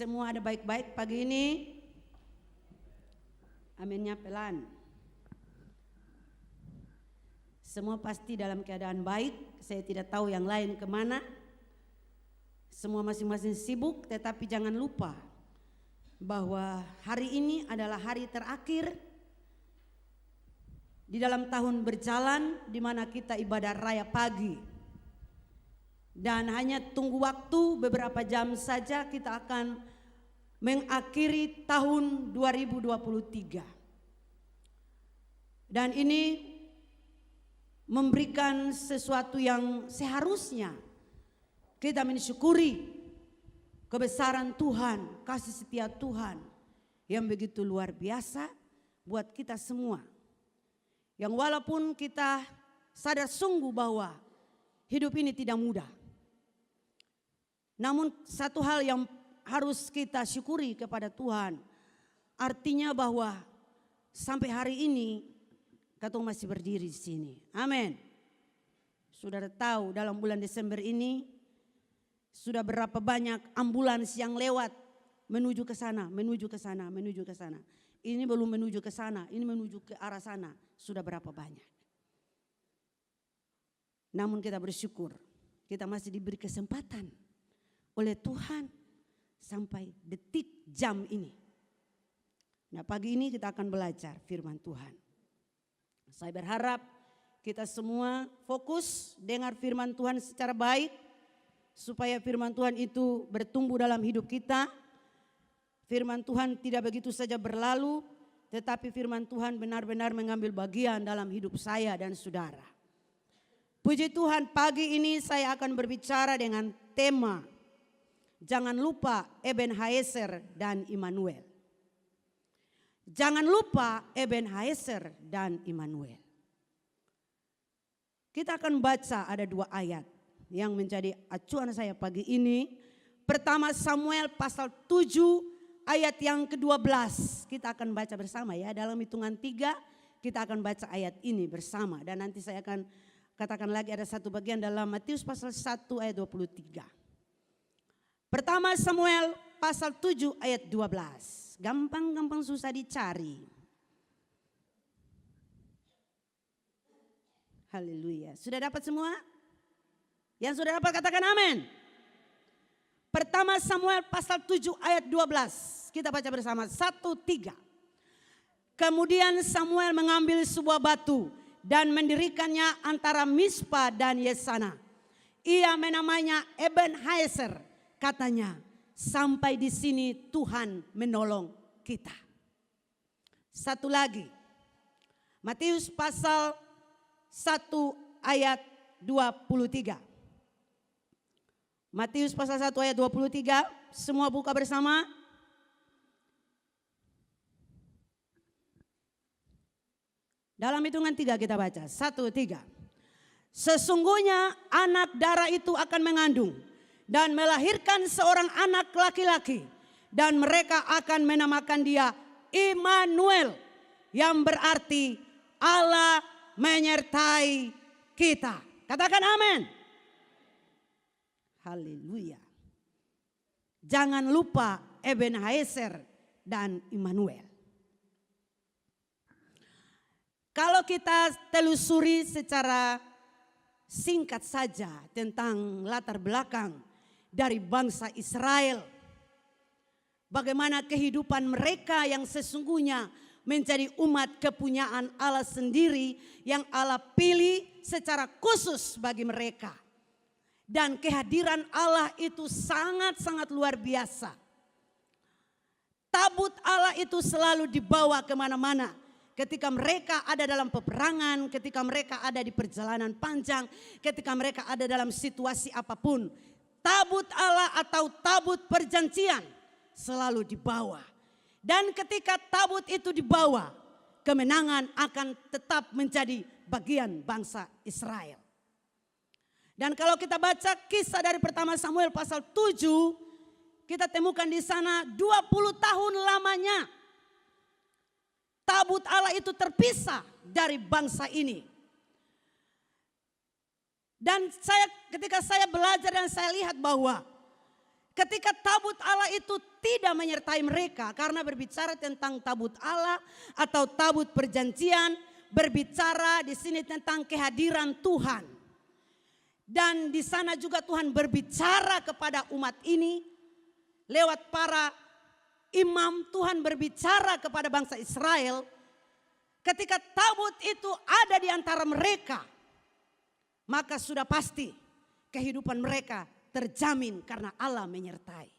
Semua ada baik-baik pagi ini? Aminnya pelan. Semua pasti dalam keadaan baik. Saya tidak tahu yang lain kemana. Semua masing-masing sibuk, tetapi jangan lupa bahwa hari ini adalah hari terakhir di dalam tahun berjalan, di mana kita ibadah raya pagi. Dan hanya tunggu waktu beberapa jam saja kita akan mengakhiri tahun 2023. Dan ini memberikan sesuatu yang seharusnya kita mensyukuri kebesaran Tuhan, kasih setia Tuhan yang begitu luar biasa buat kita semua. Yang walaupun kita sadar sungguh bahwa hidup ini tidak mudah. Namun satu hal yang harus kita syukuri kepada Tuhan, artinya bahwa sampai hari ini kita masih berdiri di sini. Amin. Saudara tahu dalam bulan Desember ini sudah berapa banyak ambulans yang lewat menuju ke sana, menuju ke sana, menuju ke sana. Ini belum menuju ke sana, ini menuju ke arah sana. Sudah berapa banyak. Namun kita bersyukur kita masih diberi kesempatan oleh Tuhan sampai detik jam ini. Nah, pagi ini kita akan belajar firman Tuhan. Saya berharap kita semua fokus dengar firman Tuhan secara baik, supaya firman Tuhan itu bertumbuh dalam hidup kita. Firman Tuhan tidak begitu saja berlalu, tetapi firman Tuhan benar-benar mengambil bagian dalam hidup saya dan saudara. Puji Tuhan, pagi ini saya akan berbicara dengan tema jangan lupa Ebenezer dan Immanuel. Jangan lupa Ebenezer dan Immanuel. Kita akan baca ada 2 ayat yang menjadi acuan saya pagi ini. Pertama Samuel pasal 7 ayat yang ke-12. Kita akan baca bersama ya. Dalam hitungan 3 kita akan baca ayat ini bersama. Dan nanti saya akan katakan lagi ada satu bagian dalam Matius pasal 1 ayat 23. Pertama Samuel pasal 7 ayat 12. Gampang-gampang susah dicari. Haleluya. Sudah dapat semua? Yang sudah dapat katakan amin. Pertama Samuel pasal 7 ayat 12. Kita baca bersama 1, 3. Kemudian Samuel mengambil sebuah batu dan mendirikannya antara Mispa dan Yesana. Ia menamanya Ebenezer. Katanya, sampai di sini Tuhan menolong kita. Satu lagi. Matius pasal 1 ayat 23. Matius pasal 1 ayat 23. Semua buka bersama. Dalam hitungan 3 kita baca. 1, 3. Sesungguhnya anak darah itu akan mengandung dan melahirkan seorang anak laki-laki, dan mereka akan menamakan dia Immanuel, yang berarti Allah menyertai kita. Katakan amin. Haleluya. Jangan lupa Ebenezer dan Immanuel. Kalau kita telusuri secara singkat saja tentang latar belakang dari bangsa Israel, bagaimana kehidupan mereka yang sesungguhnya menjadi umat kepunyaan Allah sendiri yang Allah pilih secara khusus bagi mereka. Dan kehadiran Allah itu sangat-sangat luar biasa. Tabut Allah itu selalu dibawa kemana-mana. Ketika mereka ada dalam peperangan, ketika mereka ada di perjalanan panjang, ketika mereka ada dalam situasi apapun, tabut Allah atau tabut perjanjian selalu dibawa. Dan ketika tabut itu dibawa, kemenangan akan tetap menjadi bagian bangsa Israel. Dan kalau kita baca kisah dari pertama Samuel pasal 7, kita temukan di sana 20 tahun lamanya tabut Allah itu terpisah dari bangsa ini. Dan ketika saya belajar dan saya lihat bahwa ketika tabut Allah itu tidak menyertai mereka, karena berbicara tentang tabut Allah atau tabut perjanjian, berbicara di sini tentang kehadiran Tuhan. Dan di sana juga Tuhan berbicara kepada umat ini lewat para imam. Tuhan berbicara kepada bangsa Israel ketika tabut itu ada di antara mereka, maka sudah pasti kehidupan mereka terjamin karena Allah menyertai.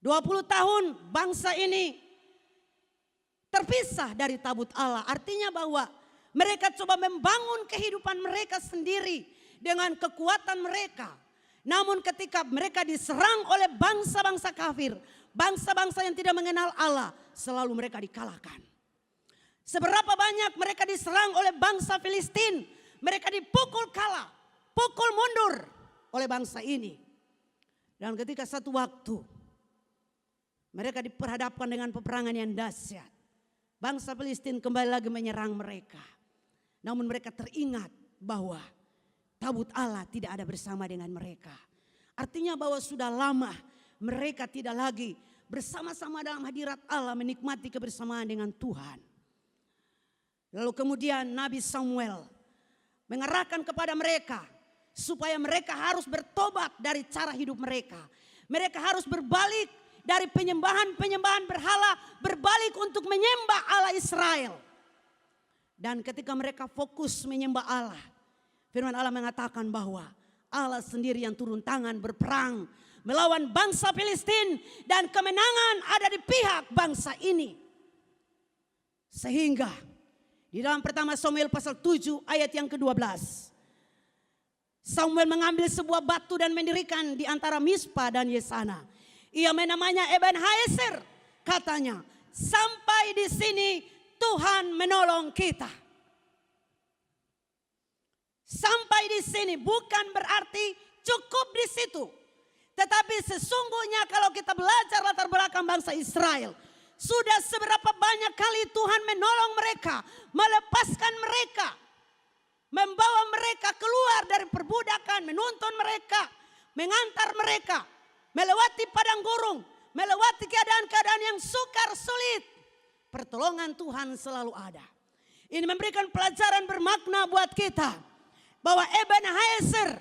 20 tahun bangsa ini terpisah dari tabut Allah. Artinya bahwa mereka coba membangun kehidupan mereka sendiri dengan kekuatan mereka. Namun ketika mereka diserang oleh bangsa-bangsa kafir, bangsa-bangsa yang tidak mengenal Allah, selalu mereka dikalahkan. Seberapa banyak mereka diserang oleh bangsa Filistin, mereka dipukul kalah, pukul mundur oleh bangsa ini. Dan ketika satu waktu mereka diperhadapkan dengan peperangan yang dahsyat, bangsa Filistin kembali lagi menyerang mereka. Namun mereka teringat bahwa tabut Allah tidak ada bersama dengan mereka. Artinya bahwa sudah lama mereka tidak lagi bersama-sama dalam hadirat Allah, menikmati kebersamaan dengan Tuhan. Lalu kemudian Nabi Samuel mengarahkan kepada mereka supaya mereka harus bertobat dari cara hidup mereka. Mereka harus berbalik dari penyembahan-penyembahan berhala, berbalik untuk menyembah Allah Israel. Dan ketika mereka fokus menyembah Allah, firman Allah mengatakan bahwa Allah sendiri yang turun tangan berperang melawan bangsa Filistin, dan kemenangan ada di pihak bangsa ini. Sehingga di dalam pertama Samuel pasal 7 ayat yang ke-12, Samuel mengambil sebuah batu dan mendirikan di antara Mispa dan Yesana. Ia menamanya Ebenhaeser, katanya, sampai di sini Tuhan menolong kita. Sampai di sini bukan berarti cukup di situ. Tetapi sesungguhnya kalau kita belajar latar belakang bangsa Israel, sudah seberapa banyak kali Tuhan menolong mereka, melepaskan mereka, membawa mereka keluar dari perbudakan, menuntun mereka, mengantar mereka, melewati padang gurung, melewati keadaan-keadaan yang sukar sulit. Pertolongan Tuhan selalu ada. Ini memberikan pelajaran bermakna buat kita, bahwa Ebenhaeser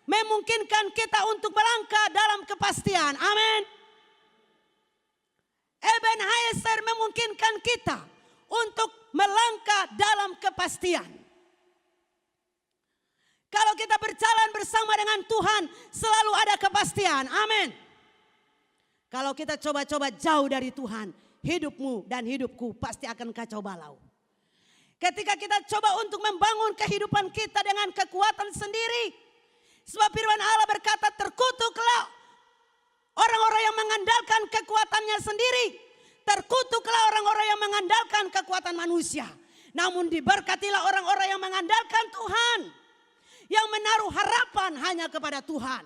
memungkinkan kita untuk melangkah dalam kepastian. Amin. Ebenhaeser memungkinkan kita untuk melangkah dalam kepastian. Kalau kita berjalan bersama dengan Tuhan, selalu ada kepastian. Amin. Kalau kita coba-coba jauh dari Tuhan, hidupmu dan hidupku pasti akan kacau balau. Ketika kita coba untuk membangun kehidupan kita dengan kekuatan sendiri, sebab firman Allah berkata, terkutuklah orang-orang yang mengandalkan kekuatannya sendiri, terkutuklah orang-orang yang mengandalkan kekuatan manusia. Namun diberkatilah orang-orang yang mengandalkan Tuhan, yang menaruh harapan hanya kepada Tuhan.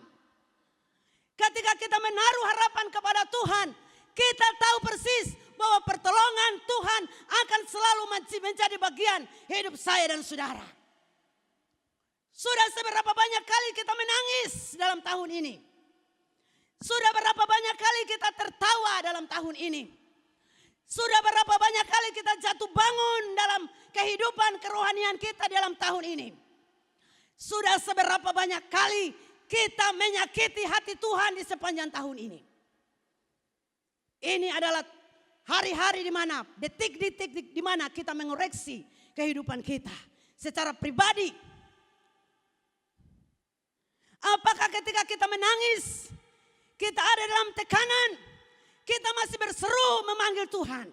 Ketika kita menaruh harapan kepada Tuhan, kita tahu persis bahwa pertolongan Tuhan akan selalu menjadi bagian hidup saya dan saudara. Sudah seberapa banyak kali kita menangis dalam tahun ini. Sudah berapa banyak kali kita tertawa dalam tahun ini. Sudah berapa banyak kali kita jatuh bangun dalam kehidupan kerohanian kita dalam tahun ini. Sudah seberapa banyak kali kita menyakiti hati Tuhan di sepanjang tahun ini. Ini adalah hari-hari di mana, detik-detik di mana kita mengoreksi kehidupan kita secara pribadi. Apakah ketika kita menangis, kita ada dalam tekanan, kita masih berseru memanggil Tuhan?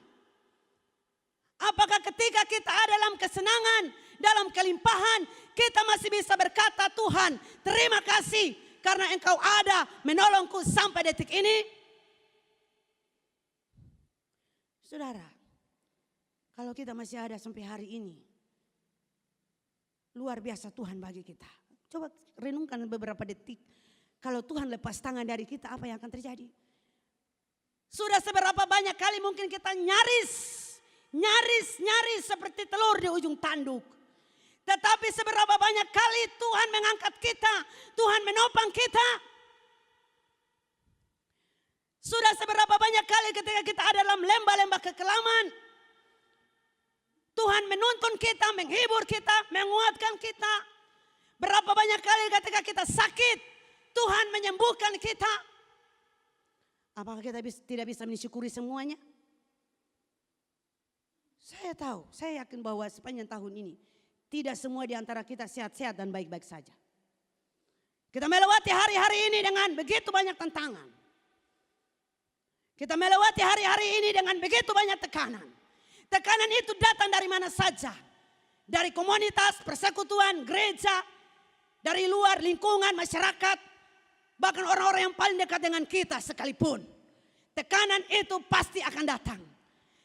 Apakah ketika kita ada dalam kesenangan, dalam kelimpahan, kita masih bisa berkata, Tuhan, terima kasih karena Engkau ada menolongku sampai detik ini? Saudara, kalau kita masih ada sampai hari ini, luar biasa Tuhan bagi kita. Coba renungkan beberapa detik. Kalau Tuhan lepas tangan dari kita, apa yang akan terjadi? Sudah seberapa banyak kali mungkin kita nyaris seperti telur di ujung tanduk. Tetapi seberapa banyak kali Tuhan mengangkat kita, Tuhan menopang kita. Sudah seberapa banyak kali ketika kita ada dalam lembah-lembah kekelaman, Tuhan menuntun kita, menghibur kita, menguatkan kita. Berapa banyak kali ketika kita sakit, Tuhan menyembuhkan kita. Apakah kita tidak bisa mensyukuri semuanya? Saya tahu, saya yakin bahwa sepanjang tahun ini tidak semua di antara kita sehat-sehat dan baik-baik saja. Kita melewati hari-hari ini dengan begitu banyak tantangan. Kita melewati hari-hari ini dengan begitu banyak tekanan. Tekanan itu datang dari mana saja. Dari komunitas, persekutuan, gereja, dari luar lingkungan, masyarakat. Bahkan orang-orang yang paling dekat dengan kita sekalipun. Tekanan itu pasti akan datang.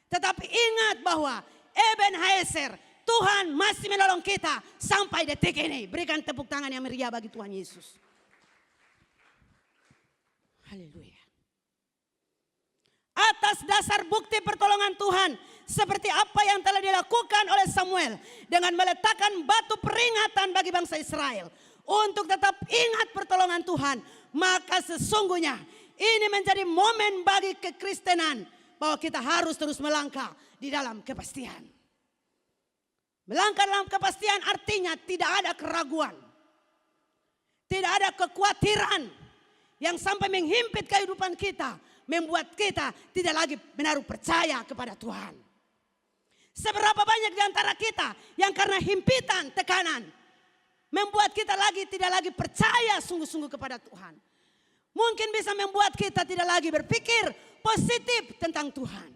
Tetapi ingat bahwa Ebenezer, Tuhan masih menolong kita sampai detik ini. Berikan tepuk tangan yang meriah bagi Tuhan Yesus. Haleluya. Atas dasar bukti pertolongan Tuhan, seperti apa yang telah dilakukan oleh Samuel dengan meletakkan batu peringatan bagi bangsa Israel untuk tetap ingat pertolongan Tuhan, maka sesungguhnya ini menjadi momen bagi kekristenan bahwa kita harus terus melangkah di dalam kepastian. Melangkah dalam kepastian artinya tidak ada keraguan, tidak ada kekhawatiran yang sampai menghimpit kehidupan kita, membuat kita tidak lagi menaruh percaya kepada Tuhan. Seberapa banyak di antara kita yang karena himpitan, tekanan, membuat kita tidak lagi percaya sungguh-sungguh kepada Tuhan. Mungkin bisa membuat kita tidak lagi berpikir positif tentang Tuhan.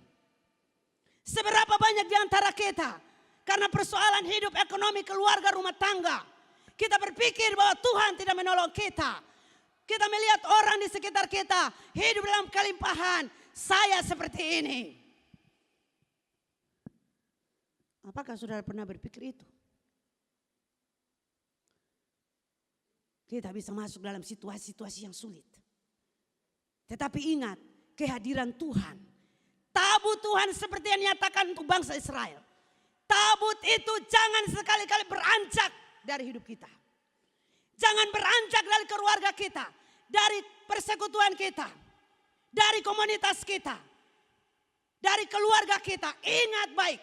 Seberapa banyak di antara kita karena persoalan hidup, ekonomi, keluarga, rumah tangga, kita berpikir bahwa Tuhan tidak menolong kita. Kita melihat orang di sekitar kita hidup dalam kelimpahan. Saya seperti ini. Apakah saudara pernah berpikir itu? Kita bisa masuk dalam situasi-situasi yang sulit. Tetapi ingat kehadiran Tuhan. Tabut Tuhan seperti yang dinyatakan untuk bangsa Israel. Tabut itu jangan sekali-kali beranjak dari hidup kita. Jangan beranjak dari keluarga kita, dari persekutuan kita, dari komunitas kita, dari keluarga kita. Ingat baik,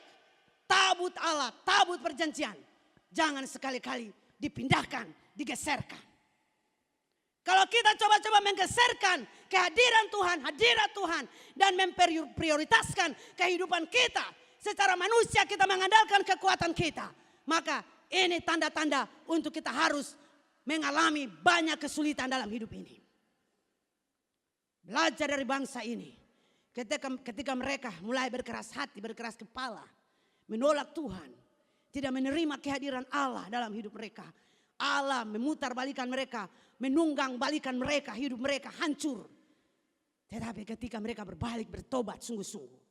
tabut Allah, tabut perjanjian. Jangan sekali-kali dipindahkan, digeserkan. Kalau kita coba-coba menggeserkan kehadiran Tuhan, hadirat Tuhan, dan memprioritaskan kehidupan kita secara manusia, kita mengandalkan kekuatan kita, maka ini tanda-tanda untuk kita harus mengalami banyak kesulitan dalam hidup ini. Belajar dari bangsa ini. Ketika mereka mulai berkeras hati, berkeras kepala, menolak Tuhan, tidak menerima kehadiran Allah dalam hidup mereka. Allah memutarbalikan mereka, menunggang balikan mereka, hidup mereka hancur. Tetapi ketika mereka berbalik, bertobat sungguh-sungguh,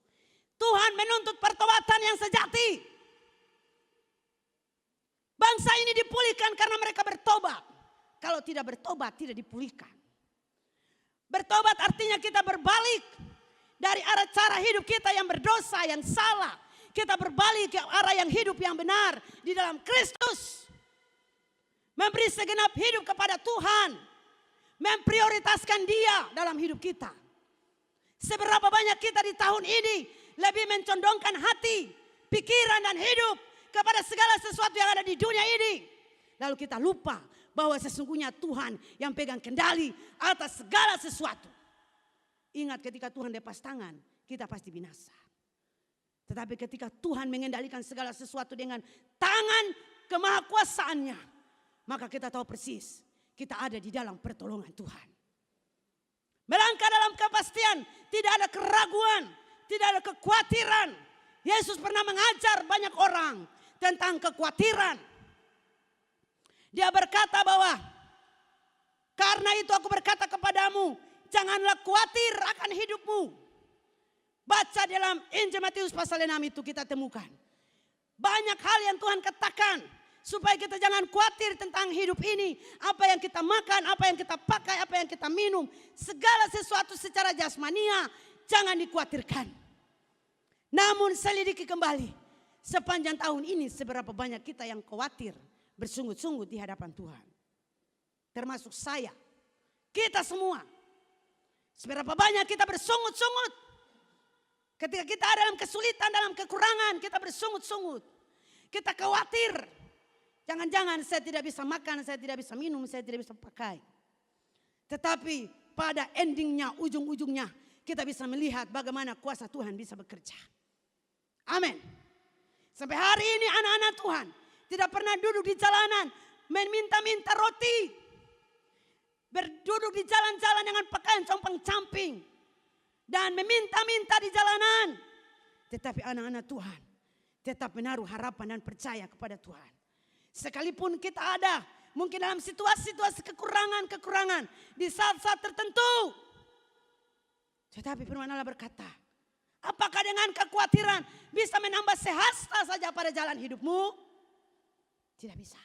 Tuhan menuntut pertobatan yang sejati. Bangsa ini dipulihkan karena mereka bertobat. Kalau tidak bertobat, tidak dipulihkan. Bertobat artinya kita berbalik dari arah cara hidup kita yang berdosa, yang salah. Kita berbalik ke arah yang hidup yang benar di dalam Kristus. Memberi segenap hidup kepada Tuhan. Memprioritaskan Dia dalam hidup kita. Seberapa banyak kita di tahun ini lebih mencondongkan hati, pikiran dan hidup kepada segala sesuatu yang ada di dunia ini. Lalu kita lupa bahwa sesungguhnya Tuhan yang pegang kendali atas segala sesuatu. Ingat ketika Tuhan lepas tangan, kita pasti binasa. Tetapi ketika Tuhan mengendalikan segala sesuatu dengan tangan kemahakuasaannya, maka kita tahu persis kita ada di dalam pertolongan Tuhan. Melangkah dalam kepastian, tidak ada keraguan, tidak ada kekhawatiran. Yesus pernah mengajar banyak orang tentang kekhawatiran. Dia berkata bahwa karena itu aku berkata kepadamu, janganlah khawatir akan hidupmu. Baca dalam Injil Matius pasal 6 itu kita temukan. Banyak hal yang Tuhan katakan supaya kita jangan khawatir tentang hidup ini. Apa yang kita makan, apa yang kita pakai, apa yang kita minum. Segala sesuatu secara jasmania jangan dikhawatirkan. Namun selidiki kembali sepanjang tahun ini seberapa banyak kita yang khawatir bersungguh-sungguh di hadapan Tuhan. Termasuk saya, kita semua. Seberapa banyak kita bersungut-sungut. Ketika kita ada dalam kesulitan, dalam kekurangan, kita bersungut-sungut. Kita khawatir. Jangan-jangan saya tidak bisa makan, saya tidak bisa minum, saya tidak bisa pakai. Tetapi pada endingnya, ujung-ujungnya, kita bisa melihat bagaimana kuasa Tuhan bisa bekerja. Amin. Sampai hari ini anak-anak Tuhan tidak pernah duduk di jalanan meminta-minta roti. Berduduk di jalan-jalan dengan pakaian compang-camping. Dan meminta-minta di jalanan. Tetapi anak-anak Tuhan tetap menaruh harapan dan percaya kepada Tuhan. Sekalipun kita ada mungkin dalam situasi-situasi kekurangan-kekurangan. Di saat-saat tertentu. Tetapi firman Allah berkata, apakah dengan kekhawatiran bisa menambah sehasta saja pada jalan hidupmu? Tidak bisa.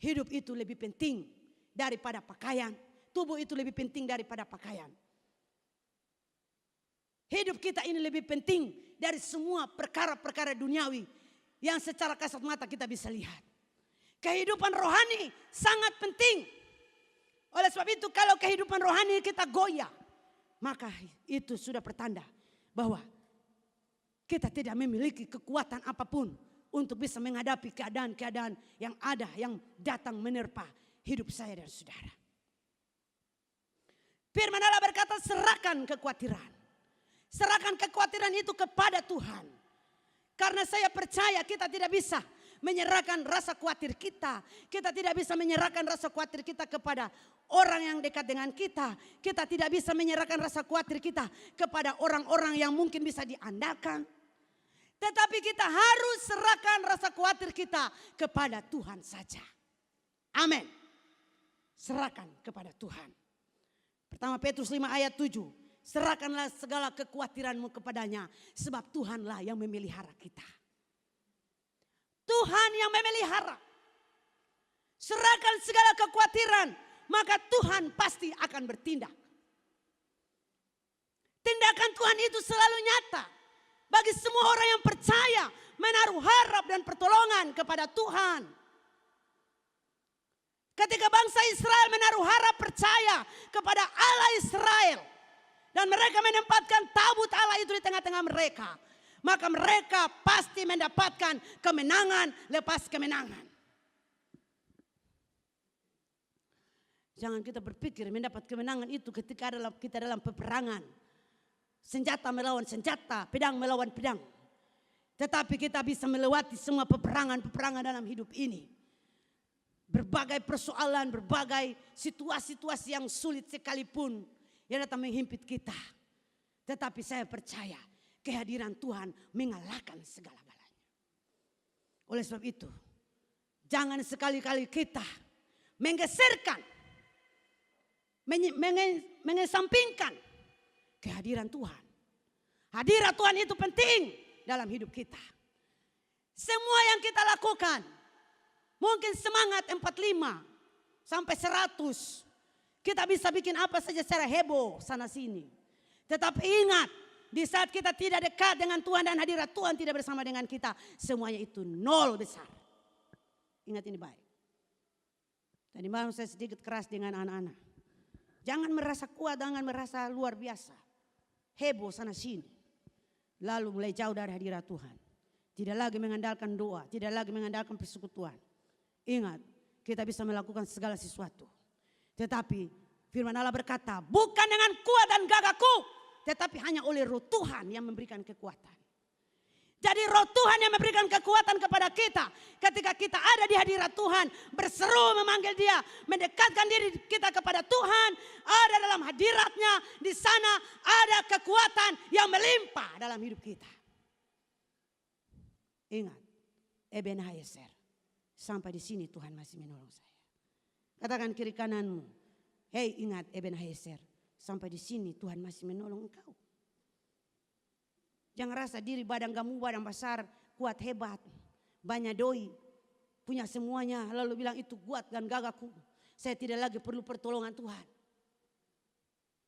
Hidup itu lebih penting daripada pakaian. Tubuh itu lebih penting daripada pakaian. Hidup kita ini lebih penting dari semua perkara-perkara duniawi yang secara kasat mata kita bisa lihat. Kehidupan rohani sangat penting. Oleh sebab itu kalau kehidupan rohani kita goyah, maka itu sudah pertanda bahwa kita tidak memiliki kekuatan apapun untuk bisa menghadapi keadaan-keadaan yang ada, yang datang menerpa hidup saya dan saudara. Firman Allah berkata, serahkan kekhawatiran. Serahkan kekhawatiran itu kepada Tuhan. Karena saya percaya kita tidak bisa menyerahkan rasa khawatir kita. Kita tidak bisa menyerahkan rasa khawatir kita kepada orang yang dekat dengan kita. Kita tidak bisa menyerahkan rasa khawatir kita kepada orang-orang yang mungkin bisa diandalkan. Tetapi kita harus serahkan rasa khawatir kita kepada Tuhan saja. Amin. Serahkan kepada Tuhan. Pertama Petrus 5 ayat 7. Serahkanlah segala kekhawatiranmu kepadanya. Sebab Tuhanlah yang memelihara kita. Tuhan yang memelihara. Serahkan segala kekhawatiran. Maka Tuhan pasti akan bertindak. Tindakan Tuhan itu selalu nyata. Bagi semua orang yang percaya. Menaruh harap dan pertolongan kepada Tuhan. Ketika bangsa Israel menaruh harap percaya kepada Allah Israel. Dan mereka menempatkan tabut Allah itu di tengah-tengah mereka. Maka mereka pasti mendapatkan kemenangan lepas kemenangan. Jangan kita berpikir mendapat kemenangan itu ketika kita dalam peperangan. Senjata melawan senjata, pedang melawan pedang. Tetapi kita bisa melewati semua peperangan-peperangan dalam hidup ini. Berbagai persoalan, berbagai situasi-situasi yang sulit sekalipun yang datang menghimpit kita. Tetapi saya percaya kehadiran Tuhan mengalahkan segala-galanya. Oleh sebab itu, jangan sekali-kali kita menggeserkan, mengesampingkan kehadiran Tuhan. Hadirat Tuhan itu penting dalam hidup kita. Semua yang kita lakukan, mungkin semangat 45 sampai 100. Kita bisa bikin apa saja secara heboh sana sini. Tetapi ingat, di saat kita tidak dekat dengan Tuhan dan hadirat Tuhan tidak bersama dengan kita, semuanya itu nol besar. Ingat ini baik. Tadi malam saya sedikit keras dengan anak-anak. Jangan merasa kuat, jangan merasa luar biasa. Heboh sana sini. Lalu mulai jauh dari hadirat Tuhan. Tidak lagi mengandalkan doa, tidak lagi mengandalkan persekutuan. Ingat, kita bisa melakukan segala sesuatu. Tetapi firman Allah berkata, bukan dengan kuat dan gagahku, tetapi hanya oleh Roh Tuhan yang memberikan kekuatan. Jadi Roh Tuhan yang memberikan kekuatan kepada kita. Ketika kita ada di hadirat Tuhan, berseru memanggil Dia, mendekatkan diri kita kepada Tuhan, ada dalam hadiratnya, di sana ada kekuatan yang melimpah dalam hidup kita. Ingat, Ebenezer, sampai di sini Tuhan masih menolong saya. Katakan kiri kananmu, hei ingat Ebenezer, sampai di sini Tuhan masih menolong engkau. Jangan rasa diri badan kamu badan besar, kuat hebat, banyak doi, punya semuanya, lalu bilang itu kuat dan gagahku. Saya tidak lagi perlu pertolongan Tuhan.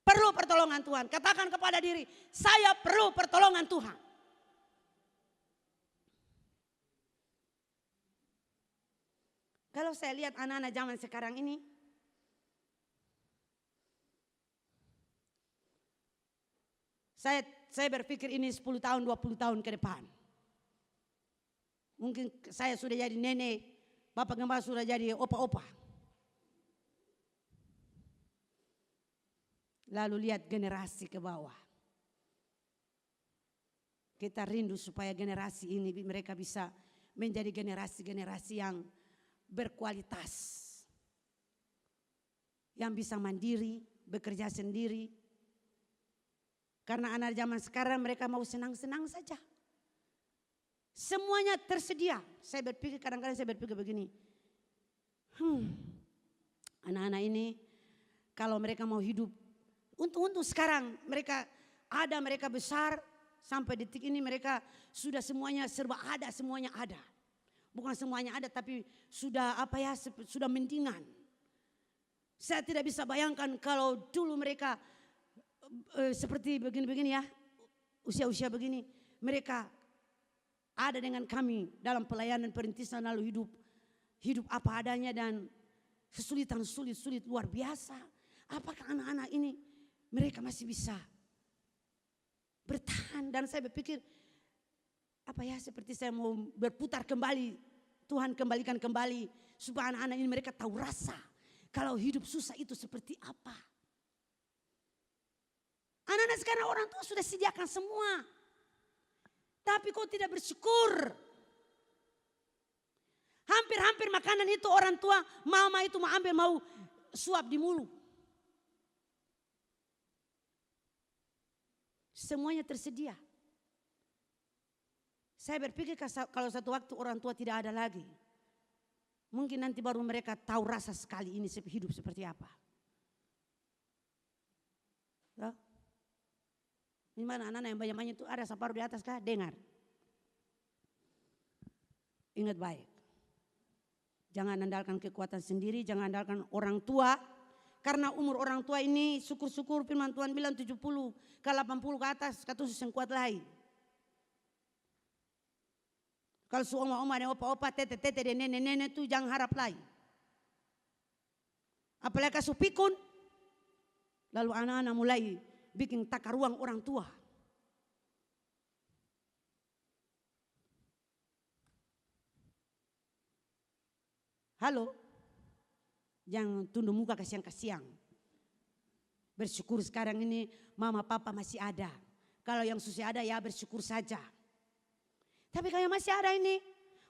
Perlu pertolongan Tuhan. Katakan kepada diri, saya perlu pertolongan Tuhan. Kalau saya lihat anak-anak zaman sekarang ini, Saya berpikir ini 10 tahun, 20 tahun ke depan. Mungkin saya sudah jadi nenek, Bapak Gembala sudah jadi opa-opa. Lalu lihat generasi ke bawah. Kita rindu supaya generasi ini mereka bisa menjadi generasi-generasi yang berkualitas. Yang bisa mandiri, bekerja sendiri. Karena anak zaman sekarang mereka mau senang-senang saja. Semuanya tersedia. Saya berpikir kadang-kadang begini. Anak-anak ini kalau mereka mau hidup, untung sekarang mereka besar sampai detik ini mereka sudah semuanya serba ada, semuanya ada. Bukan semuanya ada tapi sudah sudah mendingan. Saya tidak bisa bayangkan kalau dulu mereka seperti begini-begini ya, usia-usia begini, mereka ada dengan kami dalam pelayanan perintisan lalu hidup apa adanya dan kesulitan sulit luar biasa. Apakah anak-anak ini mereka masih bisa bertahan? Dan saya berpikir seperti saya mau berputar kembali, Tuhan kembalikan kembali supaya anak-anak ini mereka tahu rasa kalau hidup susah itu seperti apa. Anak-anak sekarang orang tua sudah sediakan semua. Tapi kok tidak bersyukur. Hampir-hampir makanan itu orang tua, mama itu mau ambil, mau suap di mulut. Semuanya tersedia. Saya berpikir kalau satu waktu orang tua tidak ada lagi, mungkin nanti baru mereka tahu rasa sekali ini hidup seperti apa. Ya? Ini mana anak-anak yang banyak-banyak itu ada separuh di atas kah? Dengar. Ingat baik. Jangan andalkan kekuatan sendiri, jangan andalkan orang tua. Karena umur orang tua ini syukur-syukur firman Tuhan bilang 70 ke 80 ke atas, katus yang kuat lain. Kalau oma-oma dan opa-opa, tete-tete dan nenek-nenek itu jangan harap lain. Apalagi kasu pikun, lalu anak-anak mulai bikin takar ruang orang tua. Halo, jangan tunduk muka kasiang-kasiang. Bersyukur sekarang ini mama papa masih ada. Kalau yang susah ada ya bersyukur saja. Tapi kalau masih ada ini,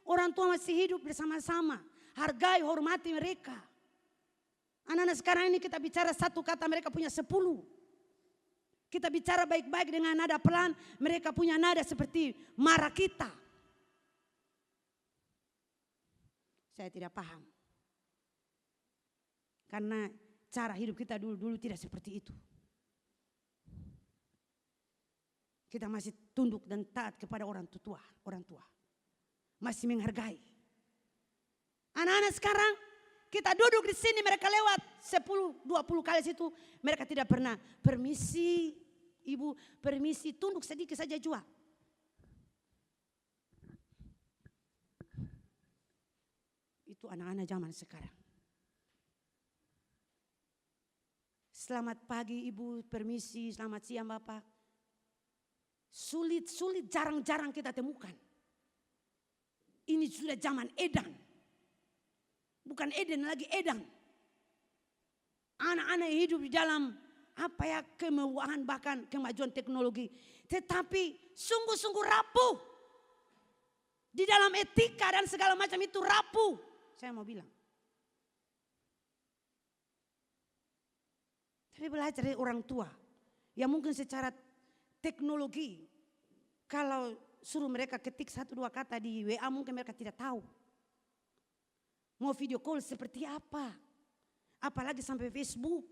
orang tua masih hidup bersama-sama. Hargai, hormati mereka. Anak-anak sekarang ini kita bicara satu kata mereka punya 10. Kita bicara baik-baik dengan nada pelan, mereka punya nada seperti marah kita. Saya tidak paham. Karena cara hidup kita dulu tidak seperti itu. Kita masih tunduk dan taat kepada orang tua. Masih menghargai. Anak-anak sekarang kita duduk di sini, mereka lewat 10-20 kali situ, mereka tidak pernah permisi, ibu, permisi, tunduk sedikit saja juga. Itu anak-anak zaman sekarang. Selamat pagi ibu, permisi, selamat siang bapak. Sulit, jarang-jarang kita temukan. Ini sudah zaman edan. Bukan Eden lagi, edan. Anak-anak yang hidup di dalam kemewahan bahkan kemajuan teknologi. Tetapi sungguh-sungguh rapuh. Di dalam etika dan segala macam itu rapuh. Saya mau bilang. Tapi belajar dari orang tua. Yang mungkin secara teknologi. Kalau suruh mereka ketik 1-2 kata di WA mungkin mereka tidak tahu. Mau video call seperti apa. Apalagi sampai Facebook.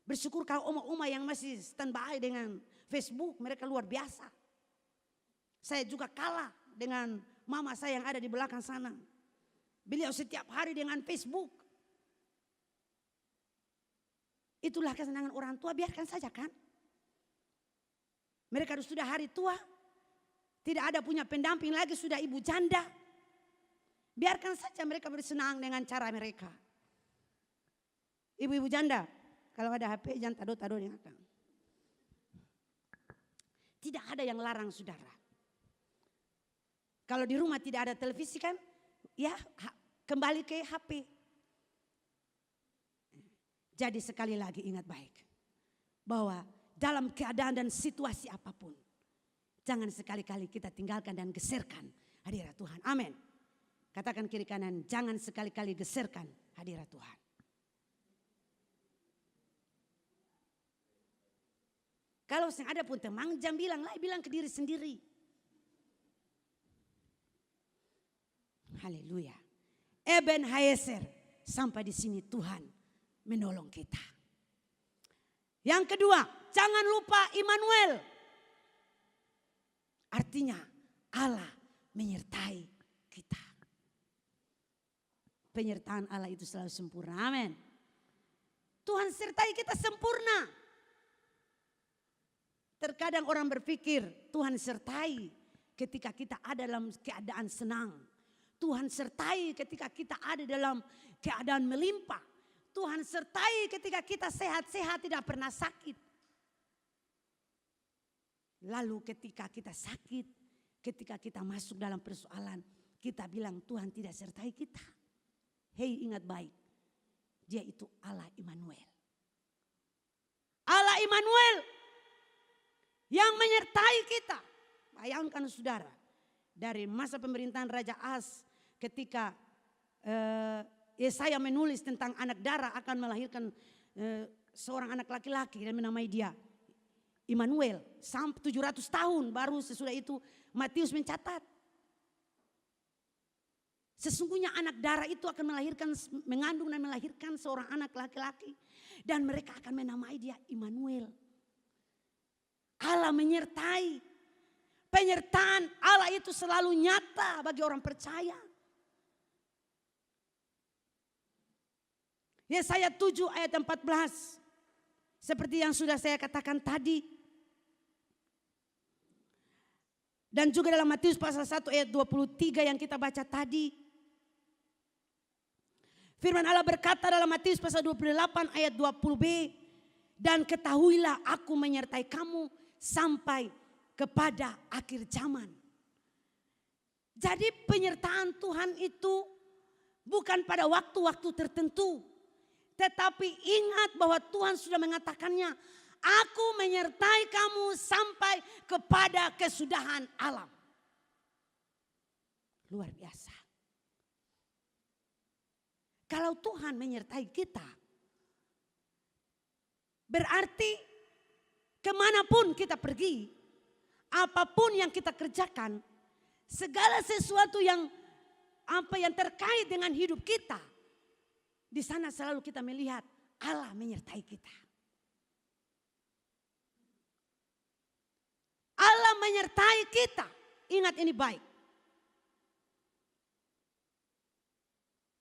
Bersyukur kalau oma-oma yang masih standby dengan Facebook. Mereka luar biasa. Saya juga kalah dengan mama saya yang ada di belakang sana. Beliau setiap hari dengan Facebook. Itulah kesenangan orang tua, biarkan saja kan. Mereka sudah hari tua. Tidak ada punya pendamping lagi, sudah ibu janda. Biarkan saja mereka bersenang dengan cara mereka. Ibu-ibu janda, kalau ada HP jangan tado-tado dengan akang. Tidak ada yang larang saudara. Kalau di rumah tidak ada televisi kan, ya kembali ke HP. Jadi sekali lagi ingat baik. Bahwa dalam keadaan dan situasi apapun. Jangan sekali-kali kita tinggalkan dan geserkan hadirat Tuhan. Amin. Katakan kiri kanan, jangan sekali-kali geserkan hadirat Tuhan. Kalau ada pun teman, jangan bilang ke diri sendiri. Haleluya. Ebenezer, sampai di sini Tuhan menolong kita. Yang kedua, jangan lupa Immanuel. Artinya Allah menyertai kita. Penyertaan Allah itu selalu sempurna. Amin. Tuhan sertai kita sempurna. Terkadang orang berpikir Tuhan sertai ketika kita ada dalam keadaan senang. Tuhan sertai ketika kita ada dalam keadaan melimpah. Tuhan sertai ketika kita sehat-sehat, tidak pernah sakit. Lalu ketika kita sakit, ketika kita masuk dalam persoalan, kita bilang Tuhan tidak sertai kita. Hei, ingat baik, Dia itu Allah Immanuel. Allah Immanuel yang menyertai kita. Bayangkan saudara, dari masa pemerintahan Raja Ahaz ketika Yesaya menulis tentang anak darah akan melahirkan seorang anak laki-laki dan menamai dia Immanuel. Sampai 700 tahun baru sesudah itu Matius mencatat. Sesungguhnya anak darah itu akan mengandung dan melahirkan seorang anak laki-laki. Dan mereka akan menamai dia Immanuel. Allah menyertai. Penyertaan Allah itu selalu nyata bagi orang percaya. Yesaya 7 ayat 14. Seperti yang sudah saya katakan tadi. Dan juga dalam Matius pasal 1 ayat 23 yang kita baca tadi. Firman Allah berkata dalam Matius pasal 28 ayat 20b. Dan ketahuilah aku menyertai kamu sampai kepada akhir zaman. Jadi penyertaan Tuhan itu bukan pada waktu-waktu tertentu. Tetapi ingat bahwa Tuhan sudah mengatakannya. Aku menyertai kamu sampai kepada kesudahan alam. Luar biasa. Kalau Tuhan menyertai kita. Berarti kemanapun kita pergi. Apapun yang kita kerjakan. Segala sesuatu yang terkait dengan hidup kita. Di sana selalu kita melihat Allah menyertai kita. Allah menyertai kita. Ingat ini baik.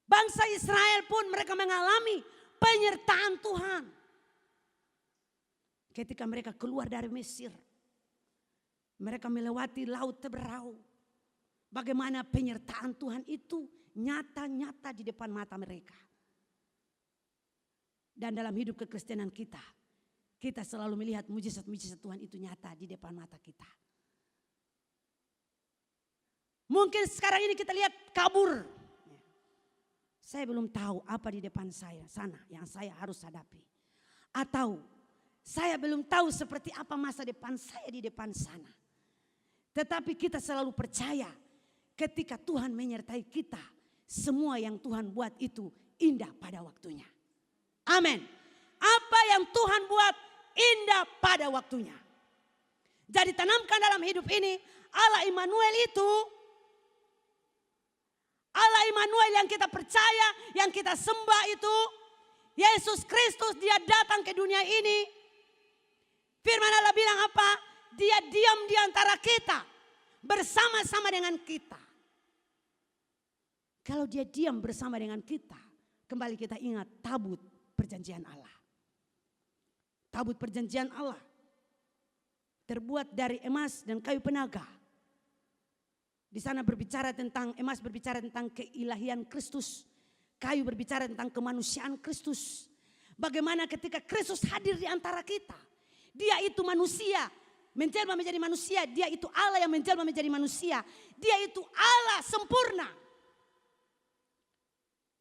Bangsa Israel pun mereka mengalami penyertaan Tuhan. Ketika mereka keluar dari Mesir. Mereka melewati laut Teberau. Bagaimana penyertaan Tuhan itu nyata-nyata di depan mata mereka. Dan dalam hidup kekristenan kita, kita selalu melihat mujizat-mujizat Tuhan itu nyata di depan mata kita. Mungkin sekarang ini kita lihat kabur. Saya belum tahu apa di depan saya sana yang saya harus hadapi. Atau saya belum tahu seperti apa masa depan saya di depan sana. Tetapi kita selalu percaya ketika Tuhan menyertai kita, semua yang Tuhan buat itu indah pada waktunya. Amin. Apa yang Tuhan buat indah pada waktunya. Jadi tanamkan dalam hidup ini Allah Immanuel itu. Allah Immanuel yang kita percaya, yang kita sembah itu. Yesus Kristus dia datang ke dunia ini. Firman Allah bilang apa? Dia diam di antara kita. Bersama-sama dengan kita. Kalau dia diam bersama dengan kita. Kembali kita ingat tabut perjanjian Allah. Tabut perjanjian Allah. Terbuat dari emas dan kayu penaga. Di sana berbicara tentang, emas berbicara tentang keilahian Kristus. Kayu berbicara tentang kemanusiaan Kristus. Bagaimana ketika Kristus hadir di antara kita. Dia itu manusia menjelma menjadi manusia. Dia itu Allah yang menjelma menjadi manusia. Dia itu Allah sempurna.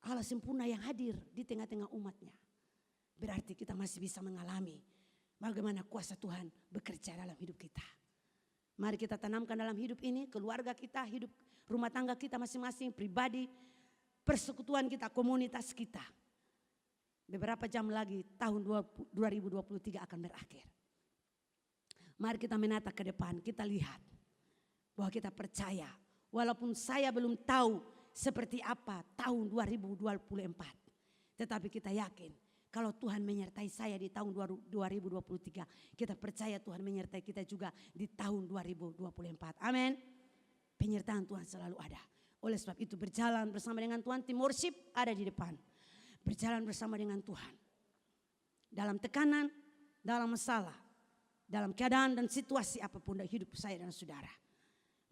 Allah sempurna yang hadir di tengah-tengah umatnya. Berarti kita masih bisa mengalami bagaimana kuasa Tuhan bekerja dalam hidup kita. Mari kita tanamkan dalam hidup ini, keluarga kita, hidup rumah tangga kita masing-masing, pribadi, persekutuan kita, komunitas kita. Beberapa jam lagi tahun 2023 akan berakhir. Mari kita menatap ke depan, kita lihat bahwa kita percaya. Walaupun saya belum tahu seperti apa tahun 2024. Tetapi kita yakin kalau Tuhan menyertai saya di tahun 2023. Kita percaya Tuhan menyertai kita juga di tahun 2024. Amin. Penyertaan Tuhan selalu ada. Oleh sebab itu berjalan bersama dengan Tuhan, tim worship ada di depan. Berjalan bersama dengan Tuhan. Dalam tekanan, dalam masalah, dalam keadaan dan situasi apapun dalam hidup saya dan saudara.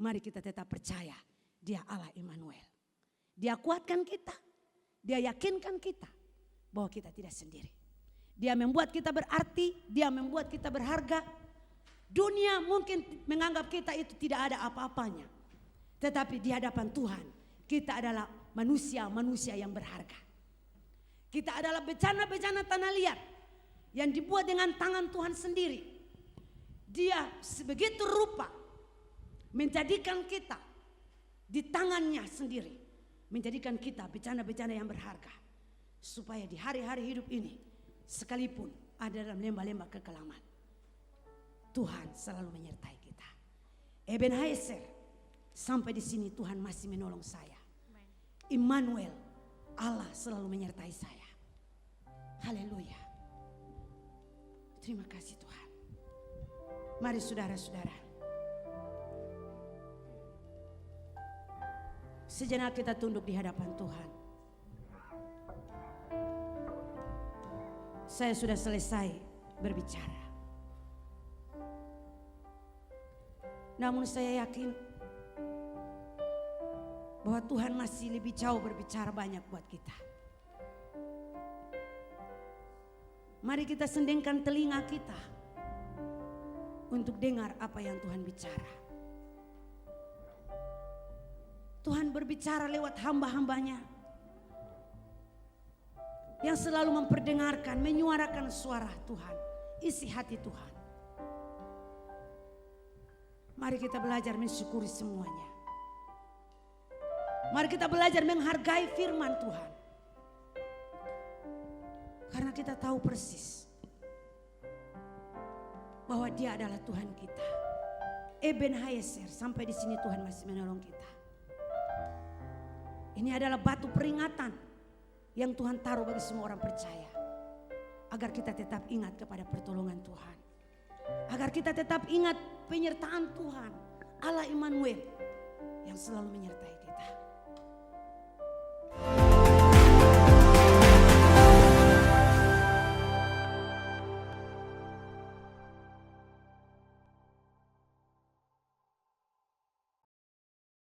Mari kita tetap percaya Dia Allah Immanuel. Dia kuatkan kita, Dia yakinkan kita bahwa kita tidak sendiri. Dia membuat kita berarti, Dia membuat kita berharga. Dunia mungkin menganggap kita itu tidak ada apa-apanya. Tetapi di hadapan Tuhan, kita adalah manusia-manusia yang berharga. Kita adalah bejana-bejana tanah liat yang dibuat dengan tangan Tuhan sendiri. Dia sebegitu rupa menjadikan kita di tangannya sendiri. Menjadikan kita bejana-bejana yang berharga. Supaya di hari-hari hidup ini sekalipun ada dalam lembah-lembah kekelaman, Tuhan selalu menyertai kita. Ebenezer, sampai di sini Tuhan masih menolong saya. Immanuel, Allah selalu menyertai saya. Haleluya. Terima kasih Tuhan. Mari saudara-saudara, sejenak kita tunduk di hadapan Tuhan. Saya sudah selesai berbicara. Namun saya yakin bahwa Tuhan masih lebih jauh berbicara banyak buat kita. Mari kita sendingkan telinga kita untuk dengar apa yang Tuhan bicara. Tuhan berbicara lewat hamba-hambanya yang selalu memperdengarkan, menyuarakan suara Tuhan, isi hati Tuhan. Mari kita belajar mensyukuri semuanya. Mari kita belajar menghargai firman Tuhan. Karena kita tahu persis bahwa Dia adalah Tuhan kita. Ebenezer, sampai di sini Tuhan masih menolong kita. Ini adalah batu peringatan yang Tuhan taruh bagi semua orang percaya. Agar kita tetap ingat kepada pertolongan Tuhan. Agar kita tetap ingat penyertaan Tuhan, Allah Immanuel yang selalu menyertai kita.